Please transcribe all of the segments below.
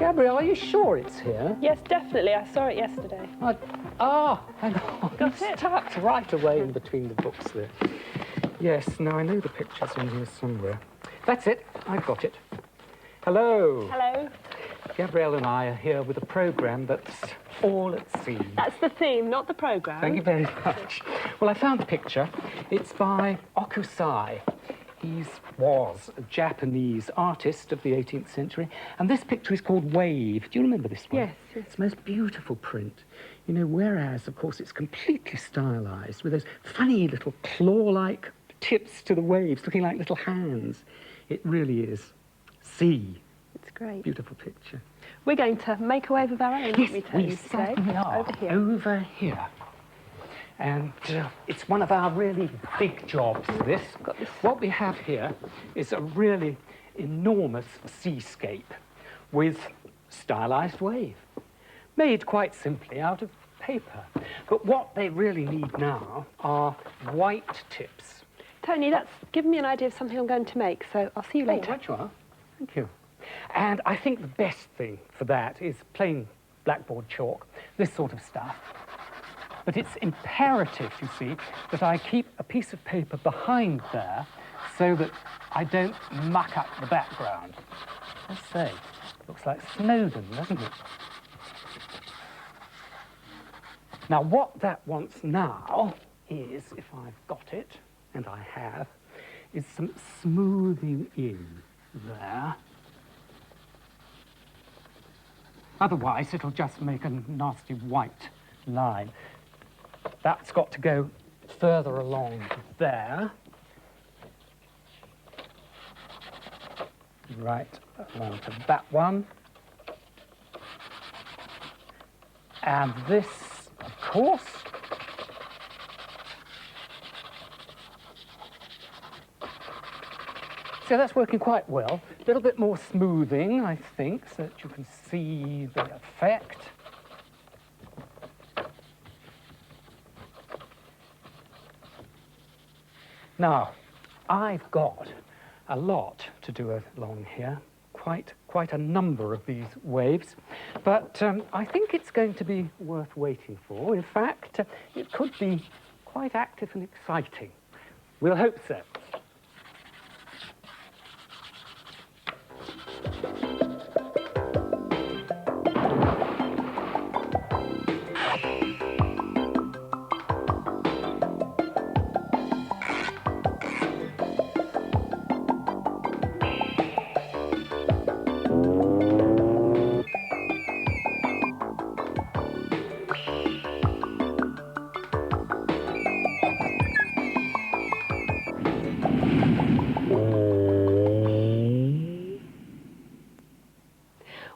Gabrielle, are you sure it's here? Yes, definitely. I saw it yesterday. Hang on. Got it? Tucked right away in between the books there. Yes, now I know the picture's in here somewhere. That's it. I've got it. Hello. Hello. Gabrielle and I are here with a programme that's all at sea. That's the theme, not the programme. Thank you very much. Well, I found the picture. It's by Okusai. He was a Japanese artist of the 18th century, and this picture is called Wave. Do you remember this one? Yes. It's the most beautiful print. You know, whereas, of course, it's completely stylised with those funny little claw-like tips to the waves, looking like little hands. It really is sea. It's great. Beautiful picture. We're going to make a wave of our own, aren't we, Tony, we today? certainly are. Over here. Over here. And it's one of our really big jobs, this. What we have here is a really enormous seascape with stylised wave, made quite simply out of paper. But what they really need now are white tips. Tony, that's given me an idea of something I'm going to make, so I'll see you later. Oh, right you are. Thank you. And I think the best thing for that is plain blackboard chalk, this sort of stuff. But it's imperative, you see, that I keep a piece of paper behind there so that I don't muck up the background. Let's say, looks like Snowdon, doesn't it? Now, what that wants now is, if I've got it, and I have, is some smoothing in there. Otherwise, it'll just make a nasty white line. That's got to go further along there. Right along to that one. And this, of course. So that's working quite well. A little bit more smoothing, I think, so that you can see the effect. Now, I've got a lot to do along here, quite a number of these waves, but I think it's going to be worth waiting for. In fact, it could be quite active and exciting. We'll hope so.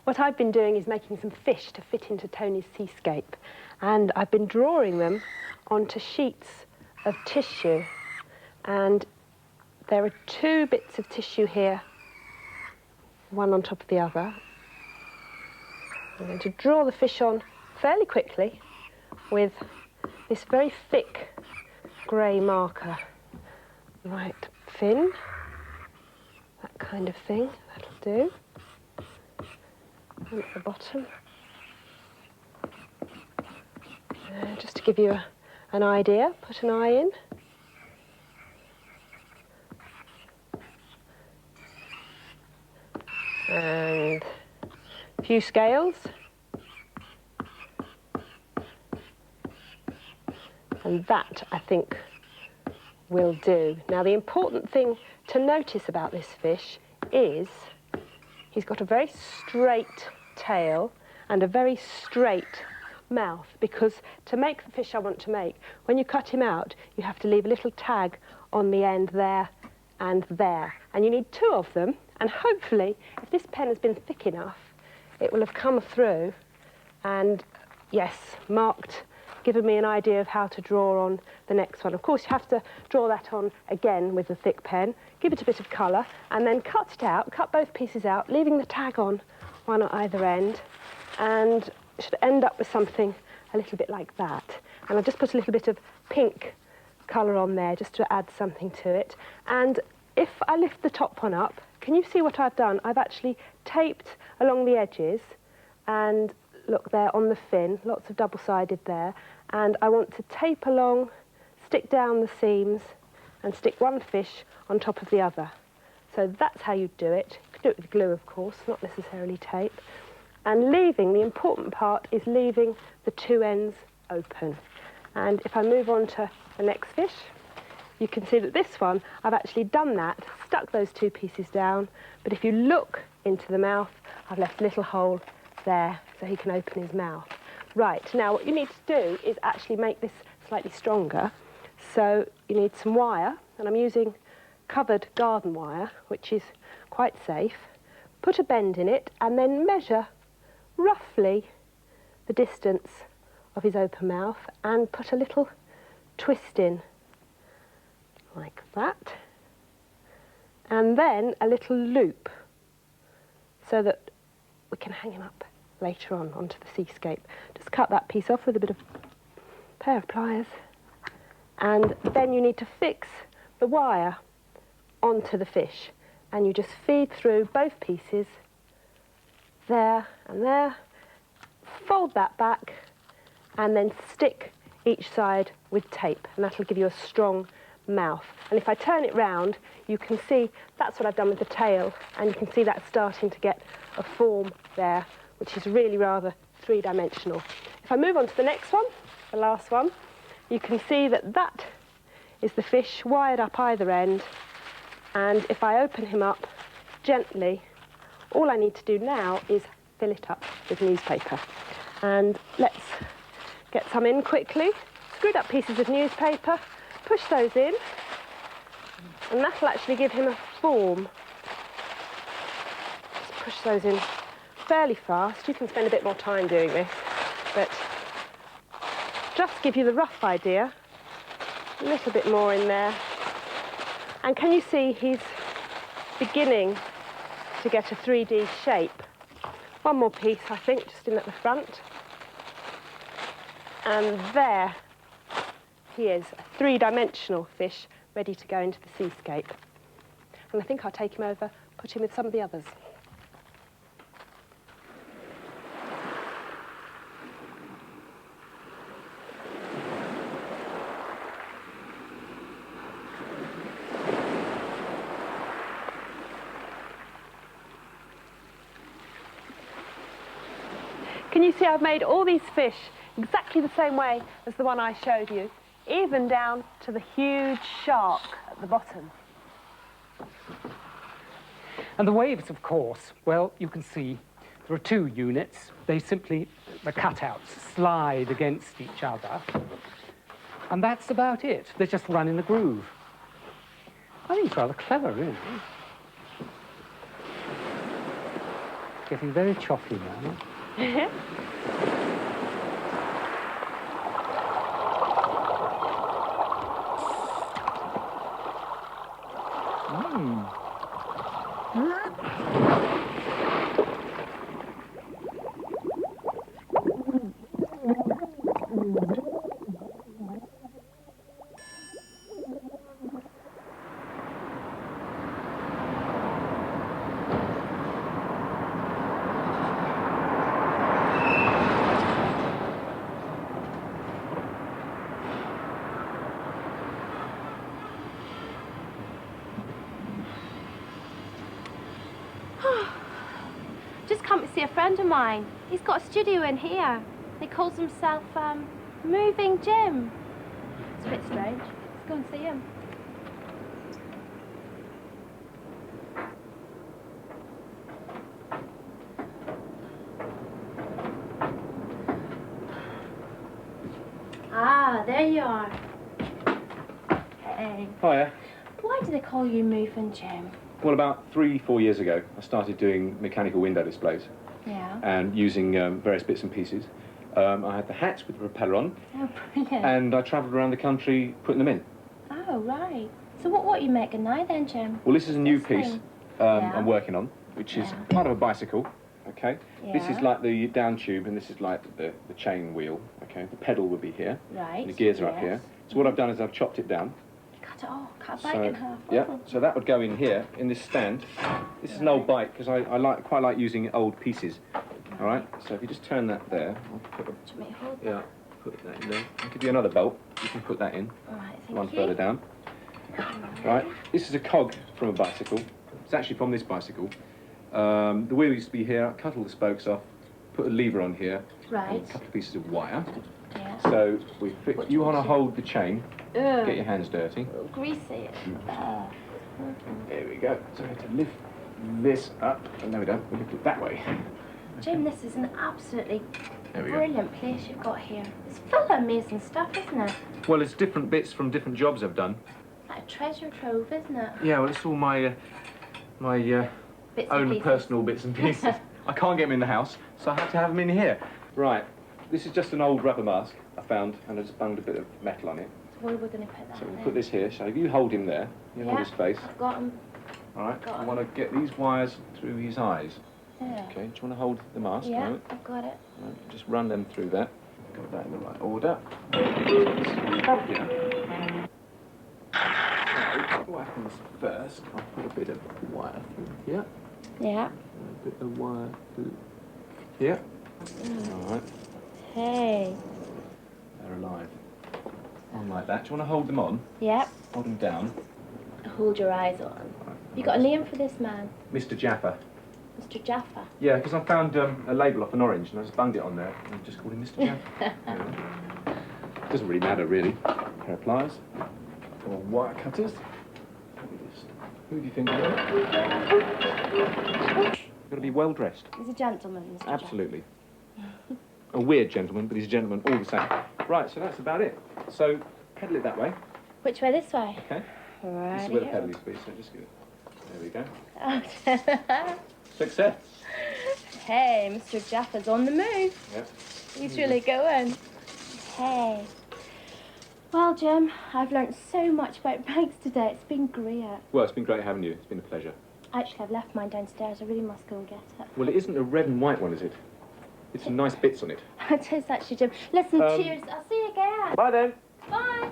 What I've been doing is making some fish to fit into Tony's seascape, and I've been drawing them onto sheets of tissue, and there are two bits of tissue here, one on top of the other. I'm going to draw the fish on fairly quickly with this very thick grey marker. Right, fin, that kind of thing, that'll do. And at the bottom, just to give you an idea, put an eye in. And a few scales. And that, I think, will do. Now, the important thing to notice about this fish is he's got a very straight tail and a very straight mouth, because to make the fish I want to make, when you cut him out, you have to leave a little tag on the end there and there. And you need two of them, and hopefully, if this pen has been thick enough, it will have come through and, yes, marked, given me an idea of how to draw on the next one. Of course, you have to draw that on again with a thick pen, give it a bit of colour, and then cut it out, cut both pieces out, leaving the tag on one at either end, and should end up with something a little bit like that. And I've just put a little bit of pink colour on there just to add something to it. And if I lift the top one up, can you see what I've done? I've actually taped along the edges, and look there on the fin, lots of double-sided there, and I want to tape along, stick down the seams, and stick one fish on top of the other. So that's how you do it. You can do it with glue, of course, not necessarily tape. And leaving, the important part is leaving the two ends open. And if I move on to the next fish, you can see that this one, I've actually done that, stuck those two pieces down, but if you look into the mouth, I've left a little hole there so he can open his mouth. Right, now what you need to do is actually make this slightly stronger. So you need some wire, and I'm using covered garden wire, which is quite safe. Put a bend in it and then measure roughly the distance of his open mouth and put a little twist in like that, and then a little loop so that we can hang him up later on onto the seascape. Just cut that piece off with a bit of pair of pliers, and then you need to fix the wire onto the fish, and you just feed through both pieces there and there, fold that back, and then stick each side with tape, and that'll give you a strong mouth. And if I turn it round, you can see that's what I've done with the tail, and you can see that's starting to get a form there, which is really rather three-dimensional. If I move on to the next one, the last one, you can see that that is the fish wired up either end, and if I open him up gently, all I need to do now is fill it up with newspaper. And let's get some in quickly. Screwed up pieces of newspaper, push those in, and that'll actually give him a form. Just push those in fairly fast. You can spend a bit more time doing this, but just give you the rough idea. A little bit more in there. And can you see he's beginning to get a 3D shape? One more piece, I think, just in at the front. And there he is, a three-dimensional fish ready to go into the seascape. And I think I'll take him over, put him with some of the others. Can you see I've made all these fish exactly the same way as the one I showed you, even down to the huge shark at the bottom. And the waves, of course, well, you can see there are two units. They simply, the cutouts, slide against each other. And that's about it. They just run in a groove. I think it's rather clever, really. Getting very choppy now. Just come to see a friend of mine. He's got a studio in here. He calls himself Moving Jim. It's a bit strange. Let's go and see him. Ah, there you are. Hey. Hiya. Why do they call you Moving Jim? Well, about 3-4 years ago, I started doing mechanical window displays. Yeah. And using various bits and pieces. I had the hats with the propeller on. Oh, brilliant. And I travelled around the country putting them in. Oh, right. So what are you making now then, Jim? Well, this is a new This piece thing? Yeah. I'm working on, which is Yeah. part of a bicycle, okay? This is Yeah. like the down tube, and this is like the chain wheel, okay? The pedal will be here. Right. And the gears are up yes. here. So what I've done is I've chopped it down. You cut cut it off, cut a bike in half. Yeah, Oh. so that would go in here, in this stand. This is an old bike, because I quite like using old pieces. All right, so if you just turn that there, I'll put Do you want me to hold that? yeah, put that in there. I'll give you another bolt. You can put that in. All right, thank One you. further down. Right, this is a cog from a bicycle. It's actually from this bicycle. The wheel used to be here. I cut all the spokes off, put a lever on here, Right. and a couple of pieces of wire. Yeah. So we fix. What You do you want to want? hold the chain. Ugh. Get your hands dirty. Greasy. There we go. So we have to lift this up. And no, we don't. We lift it that way. Jim, this is an absolutely There we go. brilliant place you've got here. It's full of amazing stuff, isn't it? Well, it's different bits from different jobs I've done. Like a treasure trove, isn't it? Yeah, well, it's all my Bits and own pieces. personal bits and pieces. I can't get them in the house, so I have to have them in here. Right, this is just an old rubber mask I found, and I just bunged a bit of metal on it. So where are we going to put that So we'll then? put this here. So if you hold him there, you hold Yeah, his face. I've got 'em. All right. got I 'em. want to get these wires through his eyes. Yeah. Okay. Do you want to hold the mask? Yeah, Right? I've got it. Right, just run them through that. Got that in the right order. Yeah. So what happens first? I'll put a bit of wire through here. Yeah. A bit of wire through here. All right. Hey. They're alive. On like that. Do you want to hold them on? Yep. Hold them down. Hold your eyes on. Right. You got a name for this man? Mr. Jaffa. Mr. Jaffa. Yeah, because I found a label off an orange and I just bunged it on there and I just called him Mr. Jaffa. Yeah. Doesn't really matter, really. Pair of pliers or wire cutters. Who do you think? You've got to be well dressed. He's a gentleman, Mr. Jaffa. Absolutely. A weird gentleman, but he's a gentleman all the same. Right, so that's about it. So pedal it that way. Which way, this way? Okay. Right. This is where the pedal used to be, so just give it. There we go. Okay. Success. Hey, Mr. Jaffa's on the move. Yep. He's really going. Hey. Well, Jim, I've learnt so much about bikes today. It's been great. Well, it's been great having you. It's been a pleasure. Actually, I've left mine downstairs. I really must go and get it. Well, it isn't a red and white one, is it? It's some nice bits on it. It is actually, Jim. Listen, cheers. I'll see you again. Bye then. Bye.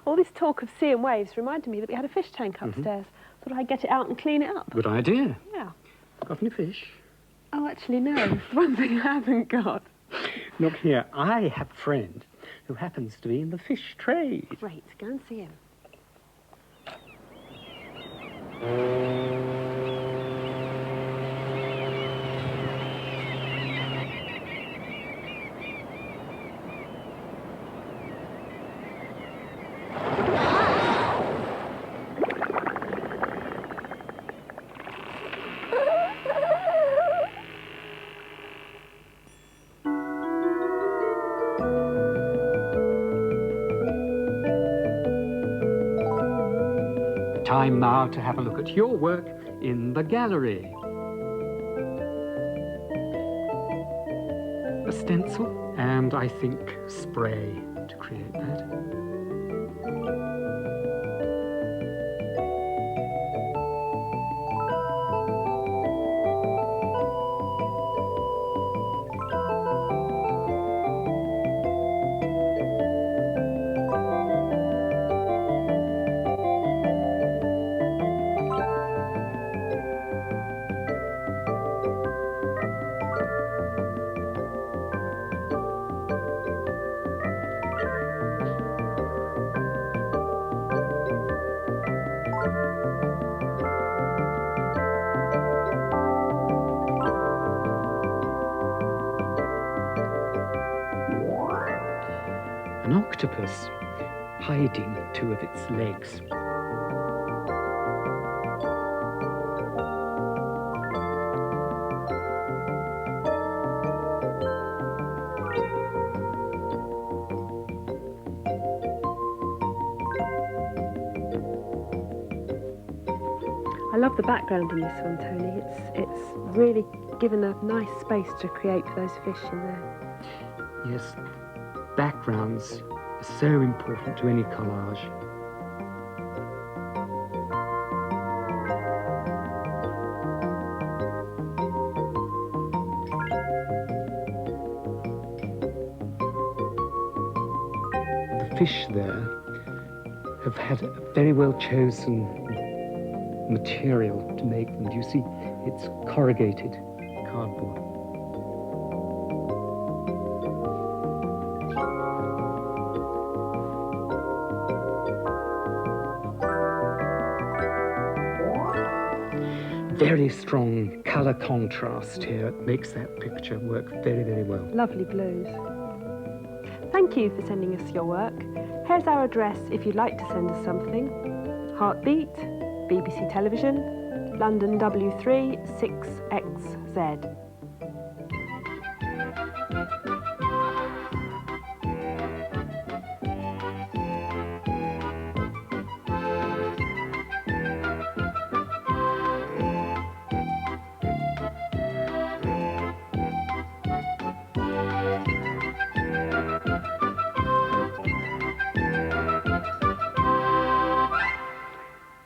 All this talk of sea and waves reminded me that we had a fish tank upstairs. Thought I'd get it out and clean it up. Good idea. Yeah. Got any fish? Oh, actually, no. One thing I haven't got. Look here, I have a friend who happens to be in the fish trade. Great, go and see him. Time now to have a look at your work in the gallery. A stencil and, I think, spray to create that. octopus hiding two of its legs. I love the background in this one, Tony. It's really given a nice space to create for those fish in there. Yes, backgrounds are so important to any collage. The fish there have had a very well chosen material to make them. Do you see? It's corrugated cardboard. Very strong colour contrast here. It makes that picture work very, very well. Lovely blues. Thank you for sending us your work. Here's our address if you'd like to send us something. Hartbeat, BBC Television, London W3 6XZ.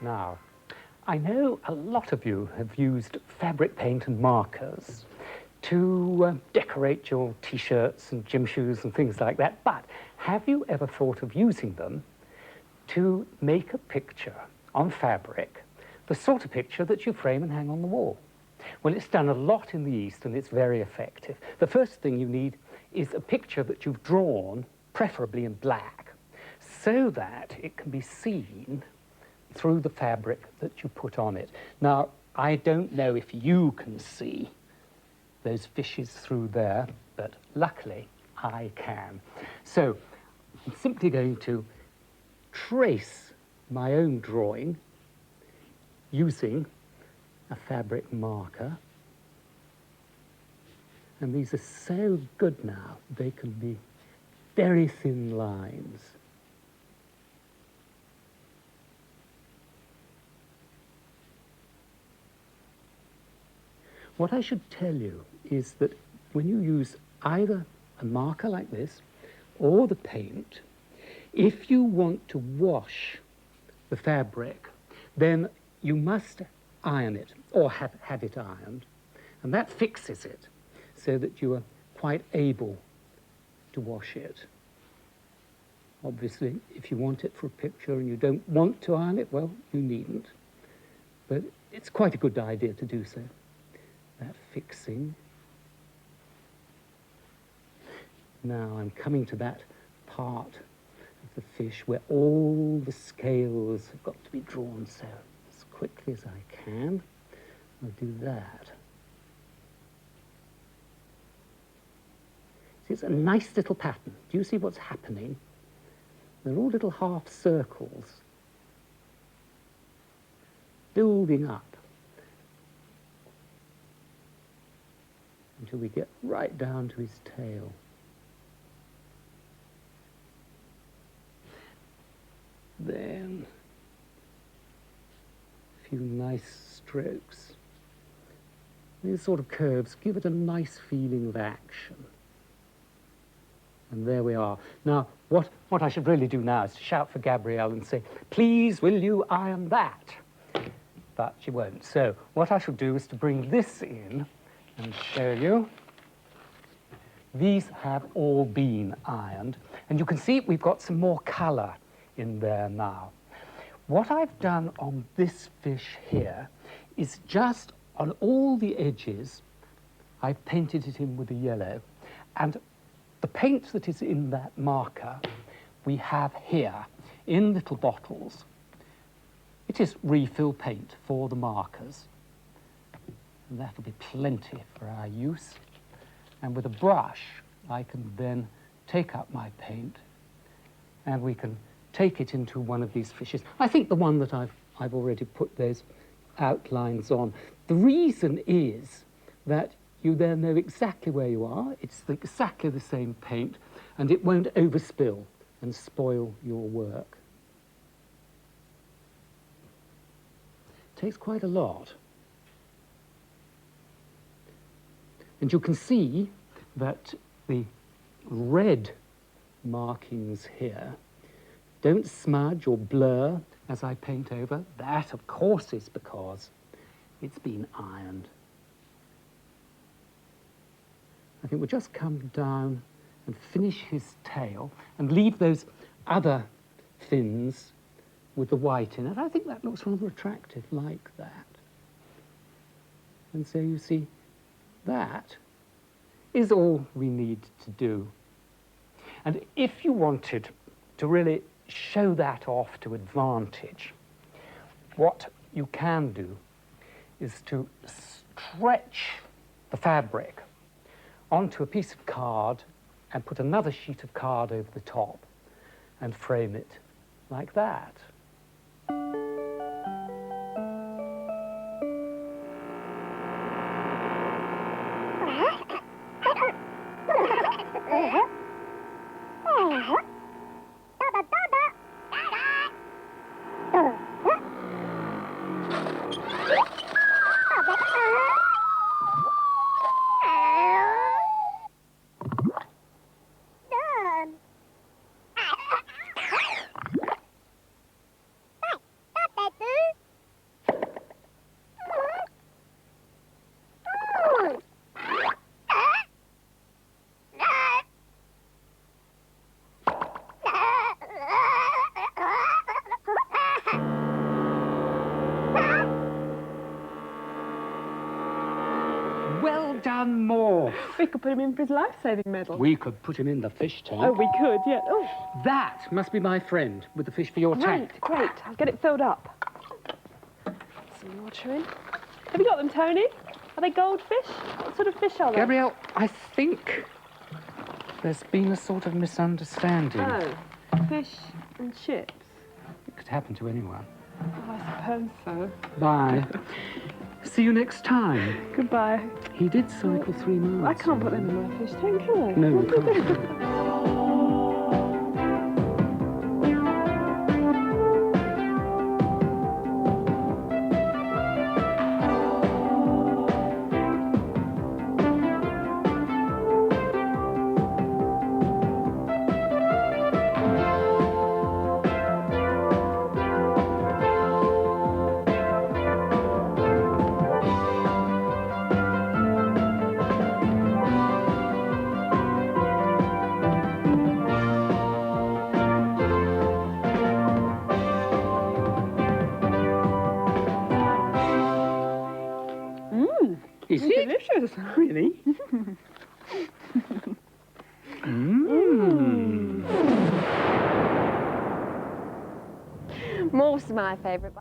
Now, I know a lot of you have used fabric paint and markers to decorate your t-shirts and gym shoes and things like that, but have you ever thought of using them to make a picture on fabric, the sort of picture that you frame and hang on the wall? Well, it's done a lot in the East and it's very effective. The first thing you need is a picture that you've drawn, preferably in black, so that it can be seen through the fabric that you put on it. Now, I don't know if you can see those fishes through there, but luckily I can. So I'm simply going to trace my own drawing using a fabric marker. And these are so good now, they can be very thin lines. What I should tell you is that when you use either a marker like this or the paint, if you want to wash the fabric, then you must iron it or have it ironed, and that fixes it so that you are quite able to wash it. Obviously, if you want it for a picture and you don't want to iron it, well, you needn't. But it's quite a good idea to do so. That fixing. Now I'm coming to that part of the fish where all the scales have got to be drawn, so as quickly as I can, I'll do that. See, it's a nice little pattern. Do you see what's happening? They're all little half circles building up until we get right down to his tail. Then a few nice strokes. These sort of curves give it a nice feeling of action. And there we are. Now, what I should really do now is to shout for Gabrielle and say, please, will you iron that? But she won't. So what I shall do is to bring this in and show you. These have all been ironed, and you can see we've got some more colour in there now. What I've done on this fish here is just on all the edges, I've painted it in with a yellow, and the paint that is in that marker we have here in little bottles. It is refill paint for the markers. And that'll be plenty for our use. And with a brush, I can then take up my paint and we can take it into one of these fishes. I think the one that I've already put those outlines on. The reason is that you then know exactly where you are. It's exactly the same paint, and it won't overspill and spoil your work. It takes quite a lot. And you can see that the red markings here don't smudge or blur as I paint over. That, of course, is because it's been ironed. I think we'll just come down and finish his tail and leave those other fins with the white in it. I think that looks rather attractive, like that. And so you see, that is all we need to do. And if you wanted to really show that off to advantage, what you can do is to stretch the fabric onto a piece of card and put another sheet of card over the top and frame it like that. Well done, Morph. We could put him in for his life-saving medal. We could put him in the fish tank. Oh, we could, yeah. Oh, That must be my friend with the fish for your tank. great. I'll get it filled up. Some water in. Have you got them, Tony? Are they goldfish? What sort of fish are they? Gabrielle, I think there's been a sort of misunderstanding. Oh, fish and chips. It could happen to anyone. Oh, I suppose so. Bye. See you next time. Goodbye. He did cycle 3 miles. I can't put them in my fish tank, can I? No, you can't. Is it? Delicious, really. Morph's my favourite.